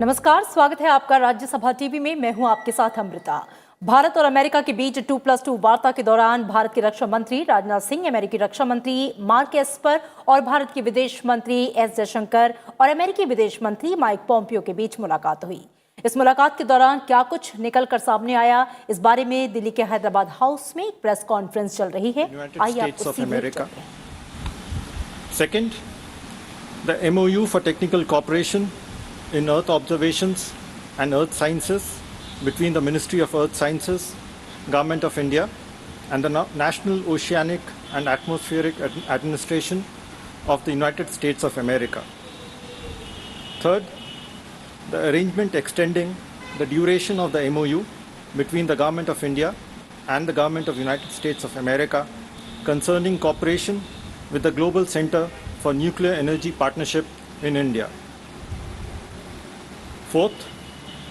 नमस्कार, स्वागत है आपका राज्यसभा टीवी में। मैं हूं आपके साथ अमृता। भारत और अमेरिका के बीच 2+2 वार्ता के दौरान भारत के रक्षा मंत्री राजनाथ सिंह, अमेरिकी रक्षा मंत्री मार्क एस्पर और भारत के विदेश मंत्री एस जयशंकर और अमेरिकी विदेश मंत्री माइक पोम्पियो के बीच मुलाकात हुई। इस मुलाकात के दौरान क्या कुछ निकलकर सामने आया, इस बारे में दिल्ली के हैदराबाद हाउस में एक प्रेस कॉन्फ्रेंस चल रही है। आइए आपको सीधे Second, the MOU for technical cooperation in Earth observations and Earth sciences between the Ministry of Earth Sciences, Government of India, and the National Oceanic and Atmospheric Administration of the United States of America. Third, the arrangement extending the duration of the MOU between the Government of India and the Government of the United States of America concerning cooperation with the Global Center for Nuclear Energy Partnership in India. Fourth,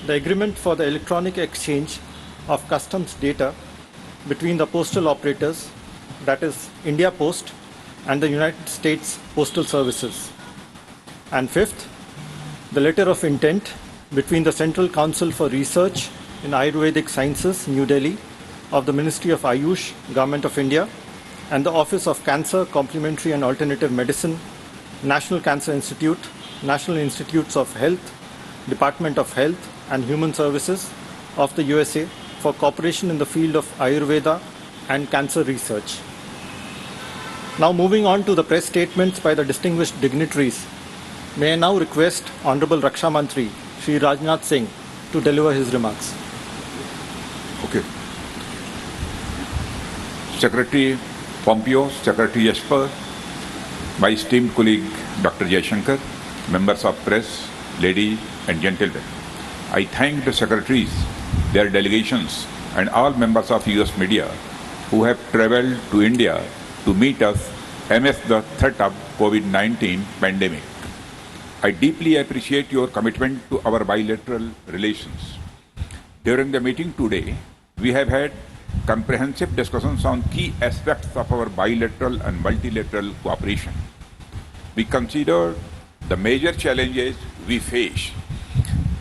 the agreement for the electronic exchange of customs data between the postal operators, that is India Post and the United States Postal Services. And fifth, the letter of intent between the Central Council for Research in Ayurvedic Sciences, New Delhi, of the Ministry of Ayush, Government of India, and the Office of Cancer, Complementary and Alternative Medicine, National Cancer Institute, National Institutes of Health, Department of Health and Human Services of the USA for cooperation in the field of Ayurveda and cancer research. Now moving on to the press statements by the distinguished dignitaries, may I now request Honorable Raksha Mantri, Shri Rajnath Singh, to deliver his remarks. Okay. Secretary Pompeo, Secretary Esper, my esteemed colleague Dr. Jaishankar, members of press, ladies and gentlemen. I thank the secretaries, their delegations and all members of US media who have travelled to India to meet us amidst the threat of COVID-19 pandemic. I deeply appreciate your commitment to our bilateral relations. During the meeting today, we have had comprehensive discussions on key aspects of our bilateral and multilateral cooperation. We considered the major challenges we face,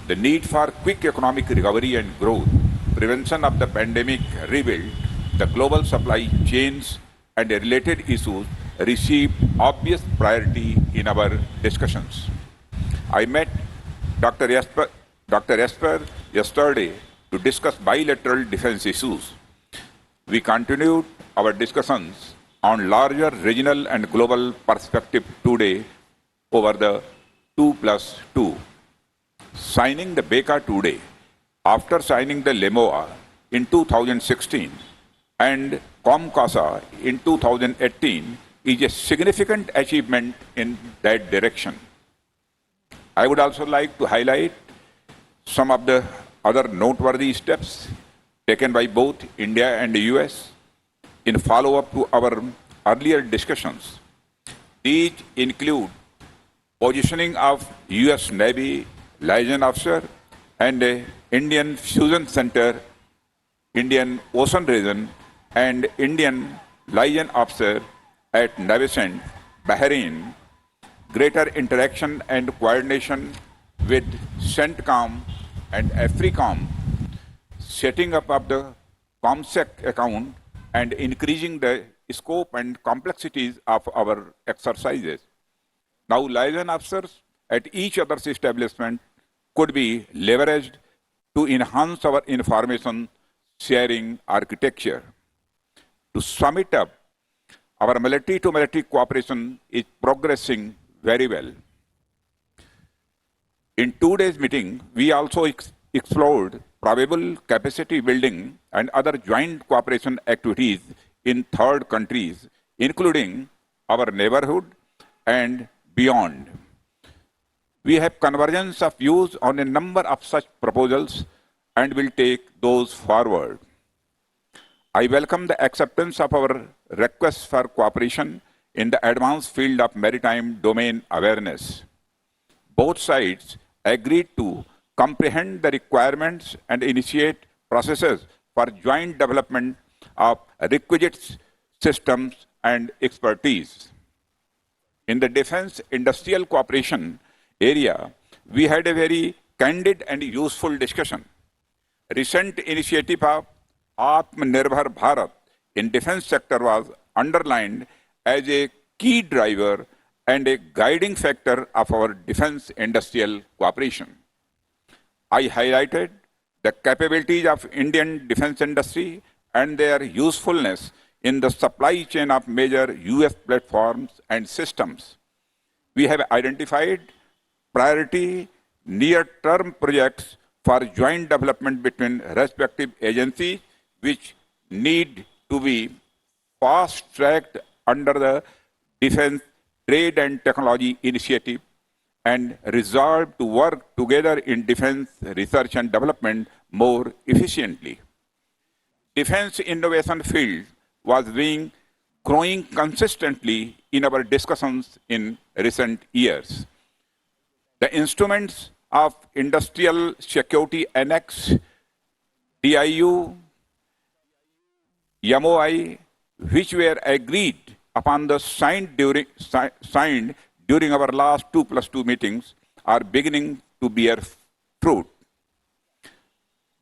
the need for quick economic recovery and growth, prevention of the pandemic rebuild, the global supply chains and related issues received obvious priority in our discussions. I met Dr. Esper yesterday to discuss bilateral defense issues. We continued our discussions on larger regional and global perspective today over the 2+2. Signing the BECA today, after signing the LEMOA in 2016 and COMCASA in 2018, is a significant achievement in that direction. I would also like to highlight some of the other noteworthy steps taken by both India and the US in follow-up to our earlier discussions. These include positioning of US Navy liaison officer and Indian Fusion Center, Indian Ocean Region and Indian liaison officer at Navicent, Bahrain, greater interaction and coordination with CENTCOM and AFRICOM, setting up of the COMSEC account and increasing the scope and complexities of our exercises. Now, liaison officers at each other's establishment could be leveraged to enhance our information sharing architecture. To sum it up, our military-to-military cooperation is progressing very well. In today's meeting, we also explored probable capacity building and other joint cooperation activities in third countries, including our neighborhood and beyond. We have convergence of views on a number of such proposals and will take those forward. I welcome the acceptance of our request for cooperation in the advanced field of maritime domain awareness. Both sides agreed to comprehend the requirements and initiate processes for joint development of requisite systems and expertise. In the defense industrial cooperation area, we had a very candid and useful discussion. Recent initiative of Atmanirbhar Bharat in defense sector was underlined as a key driver and a guiding factor of our defense industrial cooperation. I highlighted the capabilities of Indian defense industry and their usefulness in the supply chain of major US platforms and systems. We have identified priority near-term projects for joint development between respective agencies which need to be fast-tracked under the Defense Trade and Technology Initiative and resolved to work together in defense research and development more efficiently. Defense innovation field was being growing consistently in our discussions in recent years. The instruments of Industrial Security Annex, DIU, MOI, which were agreed upon the signed during our last 2+2 meetings, are beginning to bear fruit.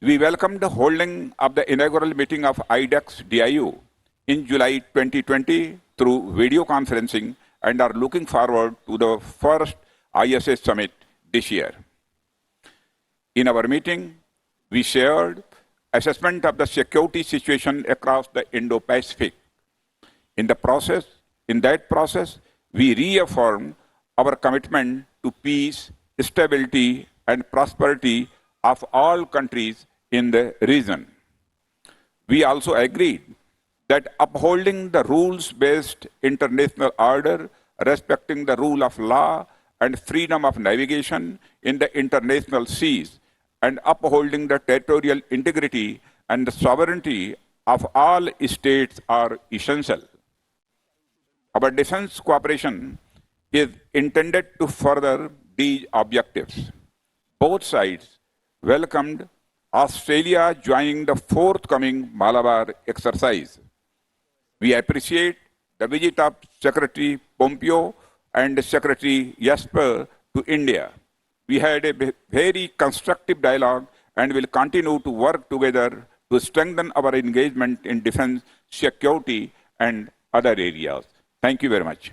We welcomed the holding of the inaugural meeting of IDEX DIU in July 2020 through video conferencing and are looking forward to the first ISA summit this year. In our meeting, we shared assessment of the security situation across the Indo-Pacific. In that process, we reaffirmed our commitment to peace, stability, and prosperity of all countries in the region. We also agreed that upholding the rules-based international order, respecting the rule of law and freedom of navigation in the international seas, and upholding the territorial integrity and the sovereignty of all states are essential. Our defense cooperation is intended to further these objectives. Both sides welcomed Australia joining the forthcoming Malabar exercise. We appreciate the visit of Secretary Pompeo and Secretary Esper to India. We had a very constructive dialogue and will continue to work together to strengthen our engagement in defense, security, and other areas. Thank you very much.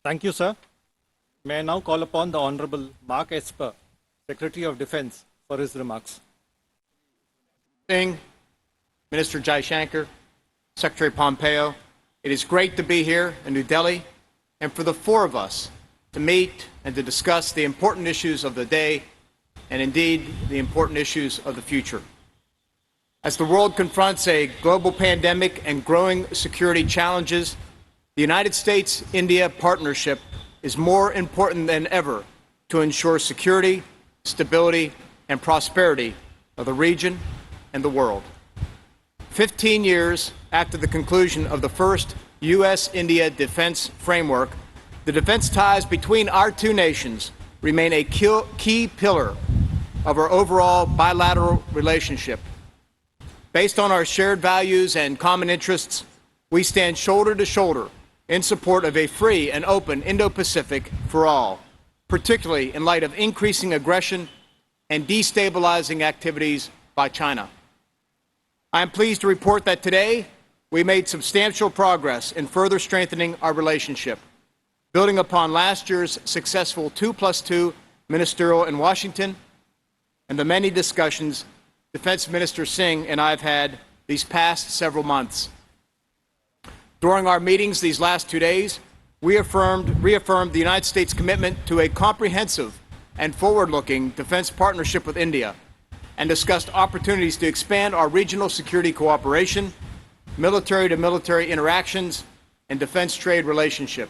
Thank you, sir. May I now call upon the Honorable Mark Esper, Secretary of Defense, for his remarks. Singh, Minister Jaishankar, Secretary Pompeo, it is great to be here in New Delhi and for the four of us to meet and to discuss the important issues of the day and indeed the important issues of the future. As the world confronts a global pandemic and growing security challenges, the United States-India partnership is more important than ever to ensure security, stability, and prosperity of the region and the world. 15 years after the conclusion of the first U.S.-India defense framework, the defense ties between our two nations remain a key pillar of our overall bilateral relationship. Based on our shared values and common interests, we stand shoulder to shoulder in support of a free and open Indo-Pacific for all, particularly in light of increasing aggression and destabilizing activities by China. I am pleased to report that today we made substantial progress in further strengthening our relationship, building upon last year's successful 2+2 ministerial in Washington and the many discussions Defense Minister Singh and I have had these past several months. During our meetings these last 2 days, we reaffirmed the United States' commitment to a comprehensive and forward-looking defense partnership with India and discussed opportunities to expand our regional security cooperation, military-to-military interactions, and defense trade relationship.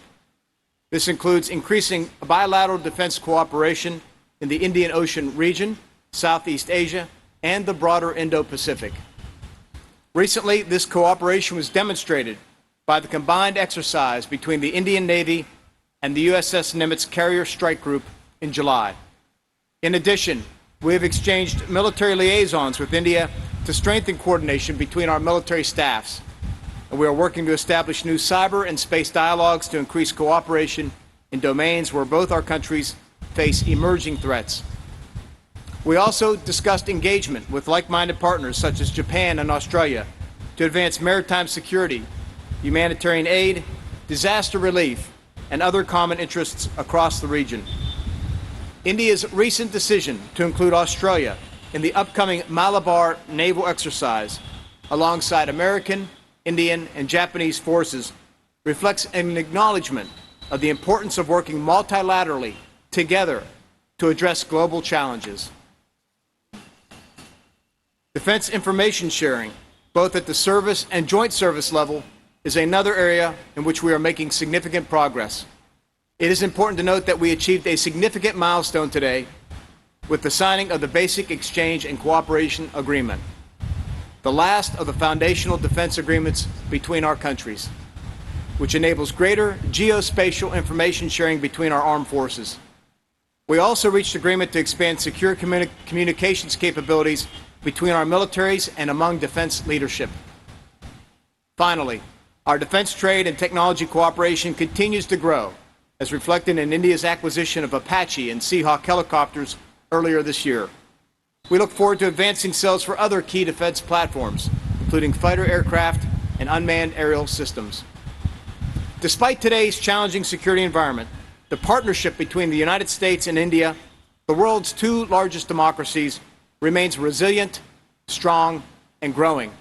This includes increasing bilateral defense cooperation in the Indian Ocean region, Southeast Asia, and the broader Indo-Pacific. Recently, this cooperation was demonstrated by the combined exercise between the Indian Navy and the USS Nimitz Carrier Strike Group in July. In addition, we have exchanged military liaisons with India to strengthen coordination between our military staffs. And we are working to establish new cyber and space dialogues to increase cooperation in domains where both our countries face emerging threats. We also discussed engagement with like-minded partners such as Japan and Australia to advance maritime security, humanitarian aid, disaster relief, and other common interests across the region. India's recent decision to include Australia in the upcoming Malabar naval exercise alongside American, Indian, and Japanese forces reflects an acknowledgement of the importance of working multilaterally together to address global challenges. Defense information sharing, both at the service and joint service level, is another area in which we are making significant progress. It is important to note that we achieved a significant milestone today with the signing of the Basic Exchange and Cooperation Agreement, the last of the foundational defense agreements between our countries, which enables greater geospatial information sharing between our armed forces. We also reached agreement to expand secure communications capabilities between our militaries and among defense leadership. Finally, our defense trade and technology cooperation continues to grow, as reflected in India's acquisition of Apache and Seahawk helicopters earlier this year. We look forward to advancing sales for other key defense platforms, including fighter aircraft and unmanned aerial systems. Despite today's challenging security environment, the partnership between the United States and India, the world's two largest democracies, remains resilient, strong, and growing.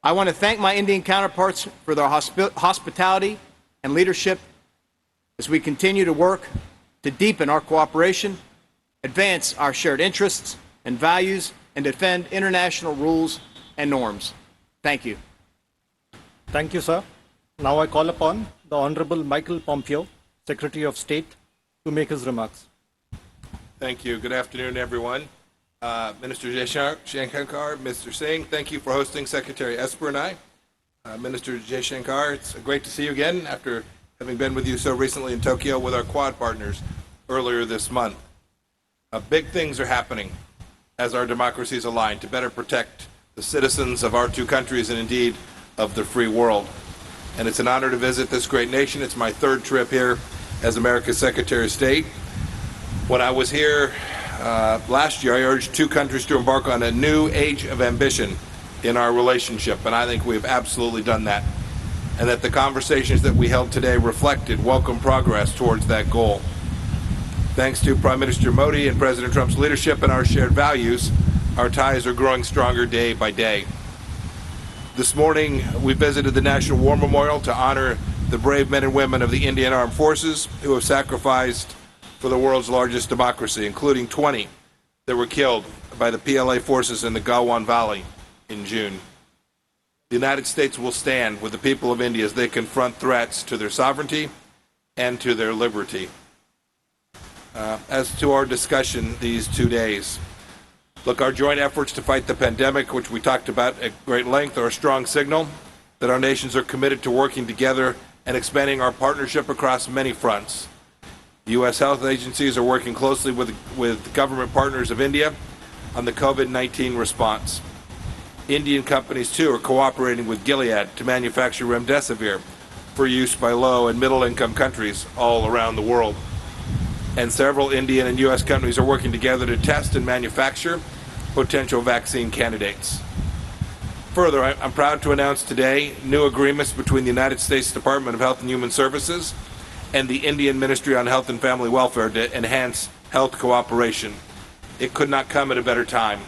I want to thank my Indian counterparts for their hospitality and leadership as we continue to work to deepen our cooperation, advance our shared interests and values, and defend international rules and norms. Thank you. Thank you, sir. Now I call upon the Honorable Michael Pompeo, Secretary of State, to make his remarks. Thank you. Good afternoon, everyone. Minister Jaishankar, Mr. Singh, thank you for hosting Secretary Esper and I. Minister Jaishankar, it's great to see you again after having been with you so recently in Tokyo with our Quad partners earlier this month. Big things are happening as our democracies align to better protect the citizens of our two countries and indeed of the free world. And it's an honor to visit this great nation. It's my third trip here as America's Secretary of State. When I was here last year, I urged two countries to embark on a new age of ambition in our relationship, and I think we've absolutely done that. And that the conversations that we held today reflected welcome progress towards that goal. Thanks to Prime Minister Modi and President Trump's leadership and our shared values, our ties are growing stronger day by day. This morning, we visited the National War Memorial to honor the brave men and women of the Indian Armed Forces who have sacrificed for the world's largest democracy, including 20 that were killed by the PLA forces in the Galwan Valley in June. The United States will stand with the people of India as they confront threats to their sovereignty and to their liberty. As to our discussion these 2 days, look, our joint efforts to fight the pandemic, which we talked about at great length, are a strong signal that our nations are committed to working together and expanding our partnership across many fronts. The U.S. health agencies are working closely with government partners of India on the COVID-19 response. Indian companies, too, are cooperating with Gilead to manufacture remdesivir for use by low and middle-income countries all around the world. And several Indian and U.S. companies are working together to test and manufacture potential vaccine candidates. Further, I'm proud to announce today new agreements between the United States Department of Health and Human Services and the Indian Ministry on Health and Family Welfare to enhance health cooperation. It could not come at a better time.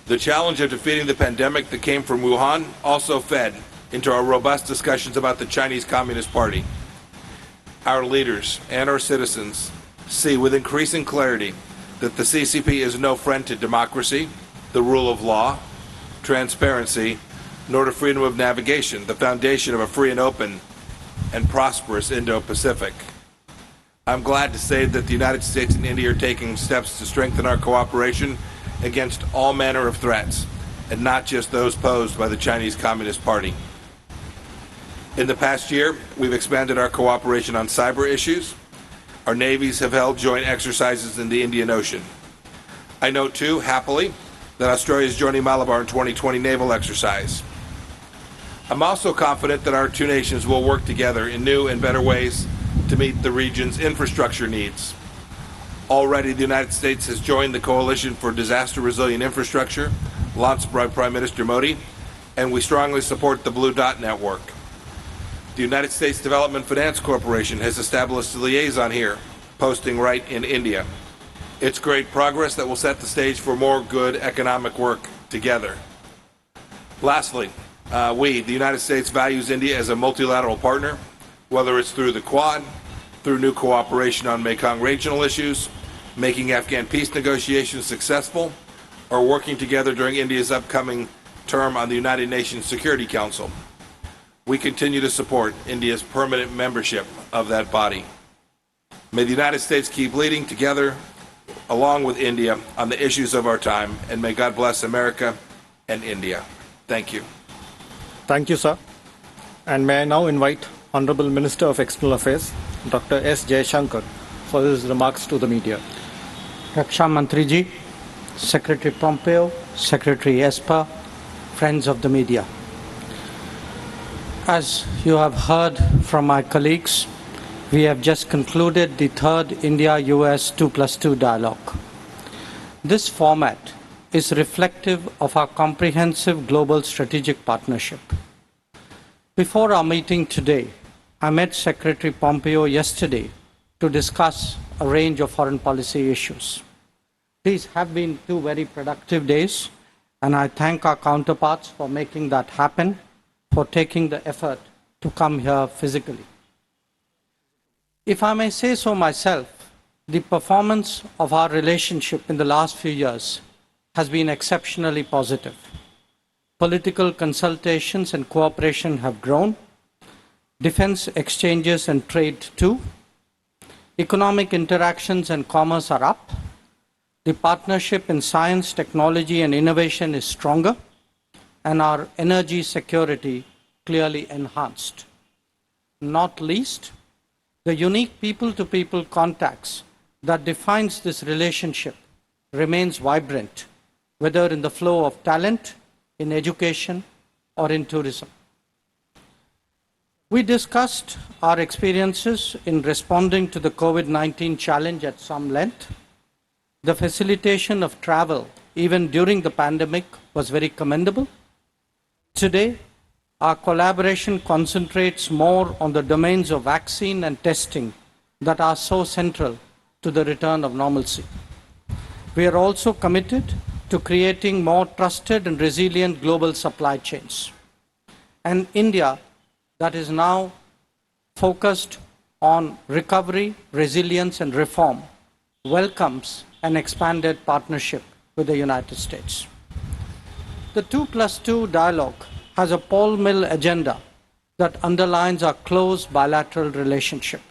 The challenge of defeating the pandemic that came from Wuhan also fed into our robust discussions about the Chinese Communist Party. Our leaders and our citizens see with increasing clarity that the CCP is no friend to democracy, the rule of law, transparency, nor to freedom of navigation, the foundation of a free and open and prosperous Indo-Pacific. I'm glad to say that the United States and India are taking steps to strengthen our cooperation against all manner of threats, and not just those posed by the Chinese Communist Party. In the past year, we've expanded our cooperation on cyber issues. Our navies have held joint exercises in the Indian Ocean. I note, too, happily, that Australia is joining Malabar in 2020 naval exercise. I'm also confident that our two nations will work together in new and better ways to meet the region's infrastructure needs. Already, the United States has joined the Coalition for Disaster Resilient Infrastructure, launched by Prime Minister Modi, and we strongly support the Blue Dot Network. The United States Development Finance Corporation has established a liaison here, posting right in India. It's great progress that will set the stage for more good economic work together. Lastly, we, the United States, values India as a multilateral partner, whether it's through the Quad, through new cooperation on Mekong regional issues, making Afghan peace negotiations successful, or working together during India's upcoming term on the United Nations Security Council. We continue to support India's permanent membership of that body. May the United States keep leading together along with India on the issues of our time, and may God bless America and India. Thank you. Thank you, sir. And may I now invite Honorable Minister of External Affairs, Dr. S. Jaishankar, for his remarks to the media. Raksha Mantri ji, Secretary Pompeo, Secretary Esper, friends of the media. As you have heard from my colleagues, we have just concluded the third India-US 2+2 dialogue. This format is reflective of our comprehensive global strategic partnership. Before our meeting today, I met Secretary Pompeo yesterday to discuss a range of foreign policy issues. These have been 2 very productive days, and I thank our counterparts for making that happen, for taking the effort to come here physically. If I may say so myself, the performance of our relationship in the last few years has been exceptionally positive. Political consultations and cooperation have grown, defense exchanges and trade too, economic interactions and commerce are up, the partnership in science, technology and innovation is stronger, and our energy security clearly enhanced. Not least, the unique people-to-people contacts that defines this relationship remains vibrant, whether in the flow of talent, in education, or in tourism. We discussed our experiences in responding to the COVID-19 challenge at some length. The facilitation of travel, even during the pandemic, was very commendable. Today, our collaboration concentrates more on the domains of vaccine and testing that are so central to the return of normalcy. We are also committed to creating more trusted and resilient global supply chains. And India, that is now focused on recovery, resilience, and reform, welcomes an expanded partnership with the United States. The 2+2 dialogue has a Paul Mill agenda that underlines our close bilateral relationship.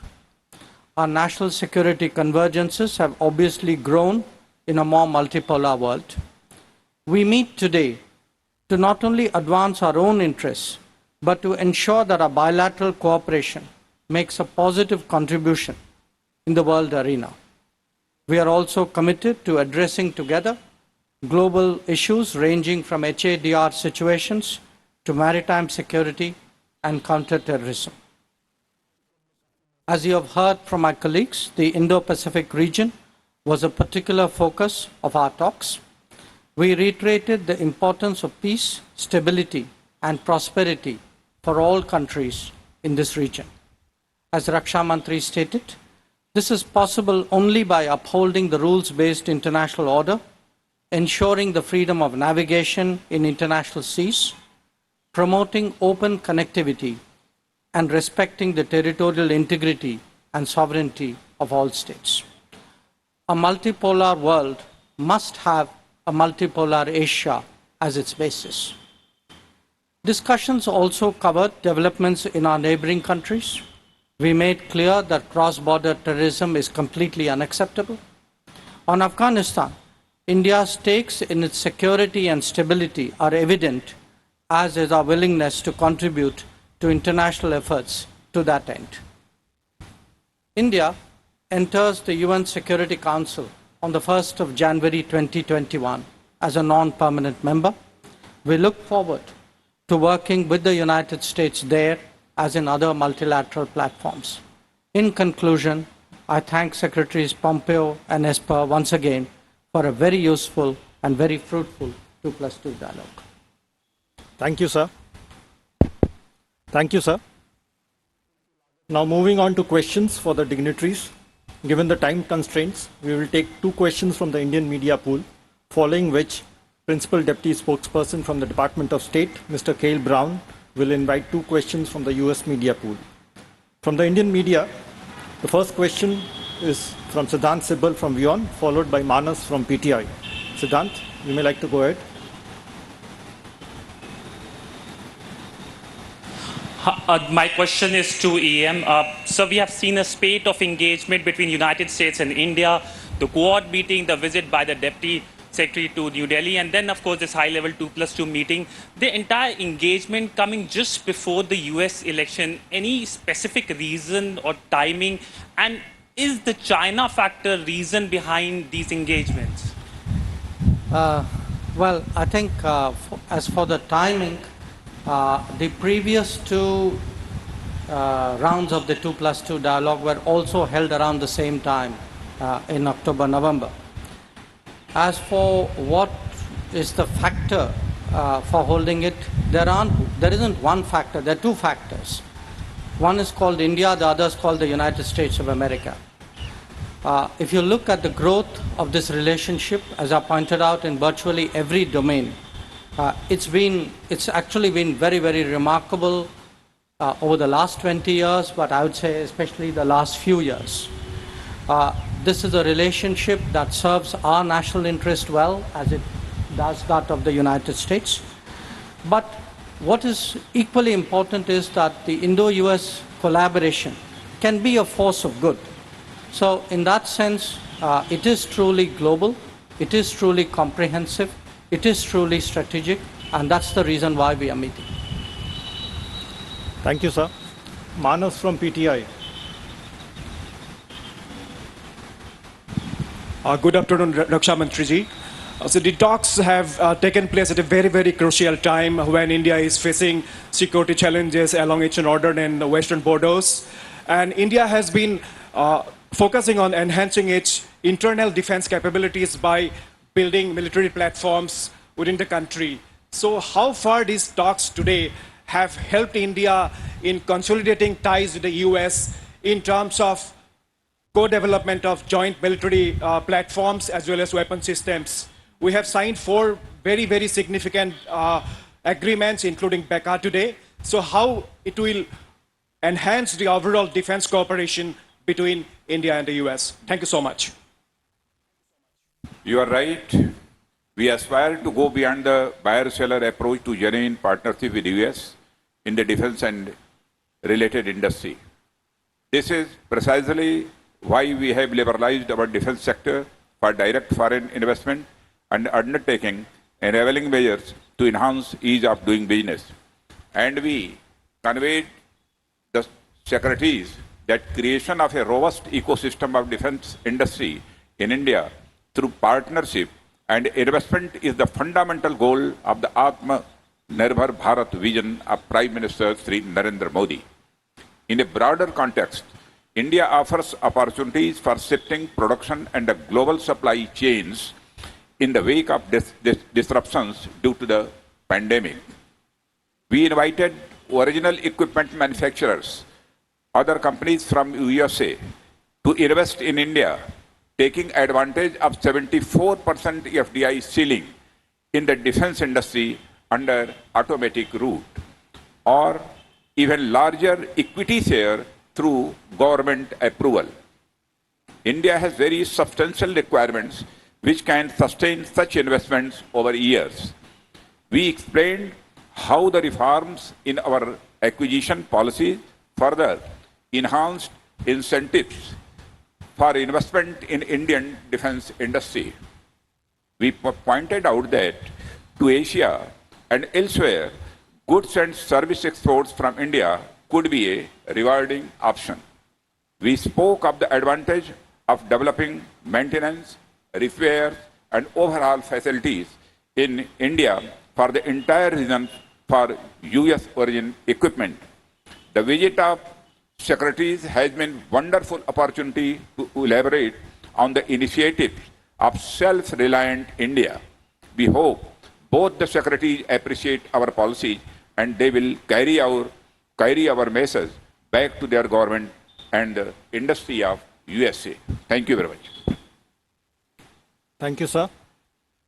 Our national security convergences have obviously grown in a more multipolar world. We meet today to not only advance our own interests, but to ensure that our bilateral cooperation makes a positive contribution in the world arena. We are also committed to addressing together global issues ranging from HADR situations to maritime security and counterterrorism. As you have heard from my colleagues, the Indo-Pacific region was a particular focus of our talks. We reiterated the importance of peace, stability, and prosperity for all countries in this region. As Raksha Mantri stated, this is possible only by upholding the rules-based international order, ensuring the freedom of navigation in international seas, promoting open connectivity, and respecting the territorial integrity and sovereignty of all states. A multipolar world must have a multipolar Asia as its basis. Discussions also covered developments in our neighboring countries. We made clear that cross-border terrorism is completely unacceptable. On Afghanistan, India's stakes in its security and stability are evident, as is our willingness to contribute to international efforts to that end. India enters the UN Security Council on the 1st of January 2021 as a non-permanent member. We look forward to working with the United States there as in other multilateral platforms. In conclusion, I thank Secretaries Pompeo and Esper once again for a very useful and very fruitful 2+2 dialogue. Thank you, sir. Thank you, sir. Now moving on to questions for the dignitaries. Given the time constraints, we will take 2 questions from the Indian media pool, following which Principal Deputy Spokesperson from the Department of State, Mr. Cale Brown, will invite 2 questions from the US media pool. From the Indian media, the first question is from Siddhant Sibal from WION, followed by Manas from PTI. Siddhant, you may like to go ahead. My question is to EM. So we have seen a spate of engagement between United States and India, the Quad meeting, the visit by the Deputy Secretary to New Delhi, and then, of course, this high-level 2+2 meeting. The entire engagement coming just before the US election. Any specific reason or timing? And is the China factor reason behind these engagements? Well, I think as for the timing, the previous 2 rounds of the 2+2 dialogue were also held around the same time in October, November. As for what is the factor for holding it, there isn't one factor, there are 2 factors. One is called India, the other is called the United States of America. If you look at the growth of this relationship, as I pointed out, in virtually every domain, it's actually been very, very remarkable over the last 20 years, but I would say especially the last few years. This is a relationship that serves our national interest well, as it does that of the United States. But what is equally important is that the Indo-US collaboration can be a force of good. So in that sense, it is truly global, it is truly comprehensive, it is truly strategic, and that's the reason why we are meeting. Thank you, sir. Manas from PTI. Good afternoon, Raksha Mantriji. So the talks have taken place at a very, very crucial time when India is facing security challenges along its northern and western borders. And India has been focusing on enhancing its internal defense capabilities by building military platforms within the country. So how far these talks today have helped India in consolidating ties with the US in terms of co-development of joint military platforms as well as weapon systems? We have signed 4 very, very significant agreements, including BECA today. So how it will enhance the overall defense cooperation between India and the US? Thank you so much. You are right. We aspire to go beyond the buyer-seller approach to genuine partnership with the US in the defense and related industry. This is precisely why we have liberalized our defense sector for direct foreign investment and undertaking enabling measures to enhance ease of doing business. And we conveyed the secretaries that creation of a robust ecosystem of defense industry in India through partnership and investment is the fundamental goal of the Atma Nirbhar Bharat vision of Prime Minister Sri Narendra Modi. In a broader context, India offers opportunities for shifting production and the global supply chains in the wake of disruptions due to the pandemic. We invited original equipment manufacturers, other companies from USA, to invest in India, taking advantage of 74% FDI ceiling in the defense industry under automatic route, or even larger equity share through government approval. India has very substantial requirements which can sustain such investments over years. We explained how the reforms in our acquisition policy further enhanced incentives for investment in Indian defense industry. We pointed out that to Asia and elsewhere, goods and service exports from India could be a rewarding option. We spoke of the advantage of developing maintenance, repair, and overhaul facilities in India for the entire region for US origin equipment. The visit of Secretaries has been wonderful opportunity to elaborate on the initiatives of self-reliant India. We hope both the secretaries appreciate our policy and they will carry our message back to their government and the industry of USA. Thank you very much. Thank you, sir.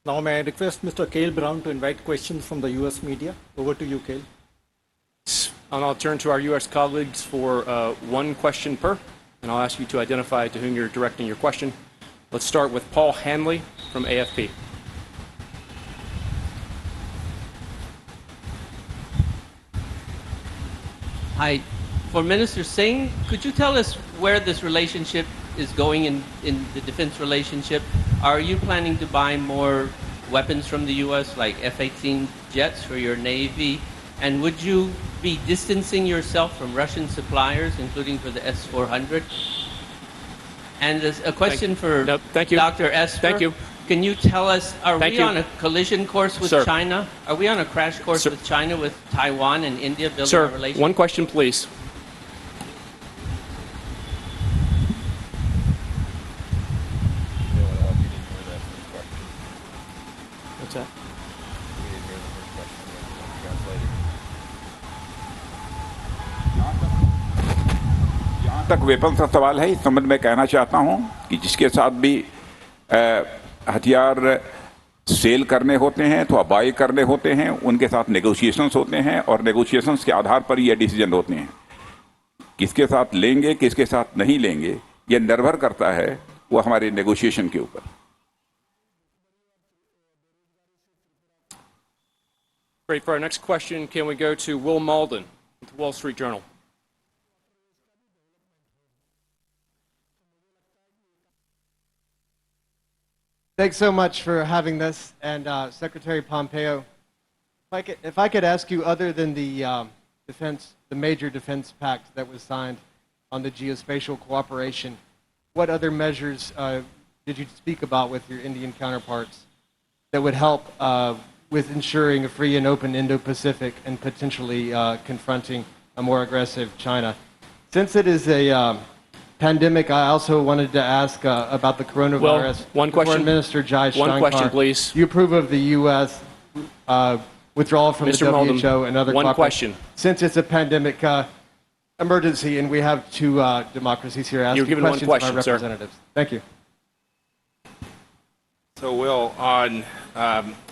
Now may I request Mr. Cale Brown to invite questions from the US media. Over to you, Cale. And I'll turn to our U.S. colleagues for one question per, and I'll ask you to identify to whom you're directing your question. Let's start with Paul Hanley from AFP. Hi. For Minister Singh, could you tell us where this relationship is going in the defense relationship? Are you planning to buy more weapons from the U.S., like F-18 jets for your Navy? And would you be distancing yourself from Russian suppliers, including for the S-400? And a question for Dr. Esper. Thank you. Can you tell us, are we on a collision course with Sir. China? Are we on a crash course with China, with Taiwan and India building Sir, a relationship? one question, please. What's that? जहाँ तक weapon का सवाल है, इस संबंध में कहना चाहता हूं कि जिसके साथ भी हथियार सेल करने होते हैं तो बाय करने होते हैं, उनके साथ नेगोशिएशंस होते हैं और नेगोशिएशंस के आधार पर ये डिसीजन होते हैं. किसके साथ लेंगे, किसके साथ नहीं लेंगे, ये निर्भर करता है वो हमारे नेगोशिएशन के ऊपर. Great. For our next question, can we go to Will Malden with the Wall Street Journal? Thanks so much for having this, and Secretary Pompeo, if I could ask you, other than the major defense pact that was signed on the geospatial cooperation, what other measures did you speak about with your Indian counterparts that would help with ensuring a free and open Indo-Pacific and potentially confronting a more aggressive China? Since it is a pandemic, I also wanted to ask about the coronavirus. One question. Foreign Minister Jaishankar. One question, please. Do you approve of the U.S. Withdrawal from Mr. the Malden, WHO and other one cooperation? question. Since it's a pandemic emergency and we have two democracies here asking You're given one questions question, of our sir. representatives. Thank you. So, Will, on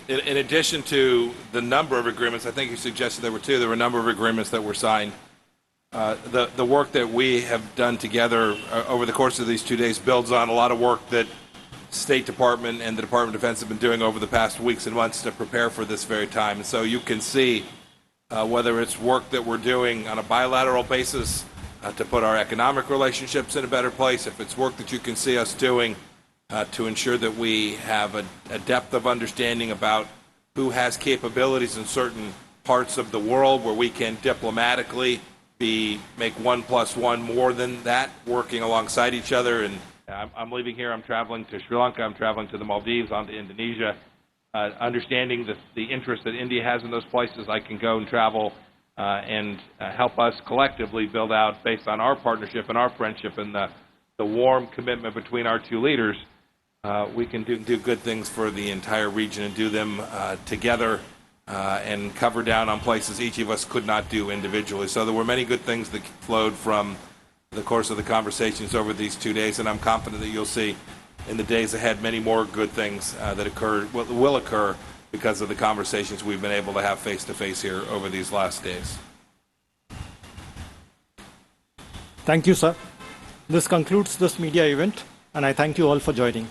in addition to the number of agreements, I think you suggested there were two. There were a number of agreements that were signed. The work that we have done together over the course of these 2 days builds on a lot of work that State Department and the Department of Defense have been doing over the past weeks and months to prepare for this very time. And so you can see whether it's work that we're doing on a bilateral basis to put our economic relationships in a better place, if it's work that you can see us doing to ensure that we have a depth of understanding about who has capabilities in certain parts of the world where we can diplomatically make 1 + 1 more than that, working alongside each other. And I'm leaving here, I'm traveling to Sri Lanka, I'm traveling to the Maldives, on to Indonesia. Understanding the interest that India has in those places, I can go and travel and help us collectively build out, based on our partnership and our friendship and the warm commitment between our two leaders, we can do good things for the entire region and do them together and cover down on places each of us could not do individually. So there were many good things that flowed from the course of the conversations over these 2 days, and I'm confident that you'll see in the days ahead many more good things that will occur because of the conversations we've been able to have face-to-face here over these last days. Thank you, sir. This concludes this media event, and I thank you all for joining.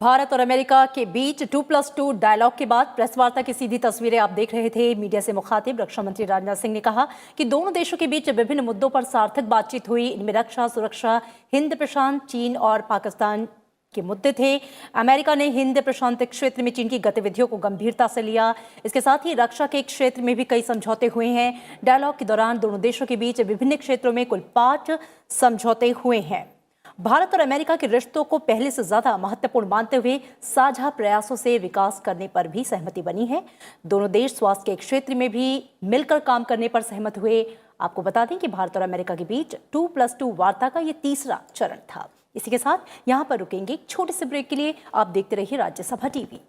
Bharat और America के बीच 2+2 dialogue के बाद press वार्ता की सीधी तस्वीरें आप देख रहे थे। मीडिया से मुखातिब रक्षा मंत्री राजनाथ सिंह ने कहा कि दोनों देशों के बीच विभिन्न मुद्दों पर सार्थक बातचीत हुई। इनमें रक्षा, सुरक्षा, हिंद प्रशांत, चीन और पाकिस्तान के मुद्दे थे। अमेरिका ने हिंद प्रशांत क्षेत्र में चीन की गतिविधियों को गंभीरता से लिया। इसके साथ ही रक्षा के क्षेत्र में भी कई समझौते हुए हैं। डायलॉग के दौरान दोनों देशों के बीच विभिन्न क्षेत्रों में कुल 5 समझौते हुए हैं। भारत और अमेरिका के रिश्तों को पहले से ज्यादा महत्वपूर्ण मानते हुए साझा प्रयासों से विकास करने पर भी सहमति बनी है। दोनों देश स्वास्थ्य के क्षेत्र में भी मिलकर काम करने पर सहमत हुए। आपको बता दें कि भारत और अमेरिका के बीच 2+2 वार्ता का ये तीसरा चरण था। इसी के साथ यहां पर रुकेंगे एक छोटे से ब्रेक के लिए। आप देखते रहिए राज्यसभा टीवी।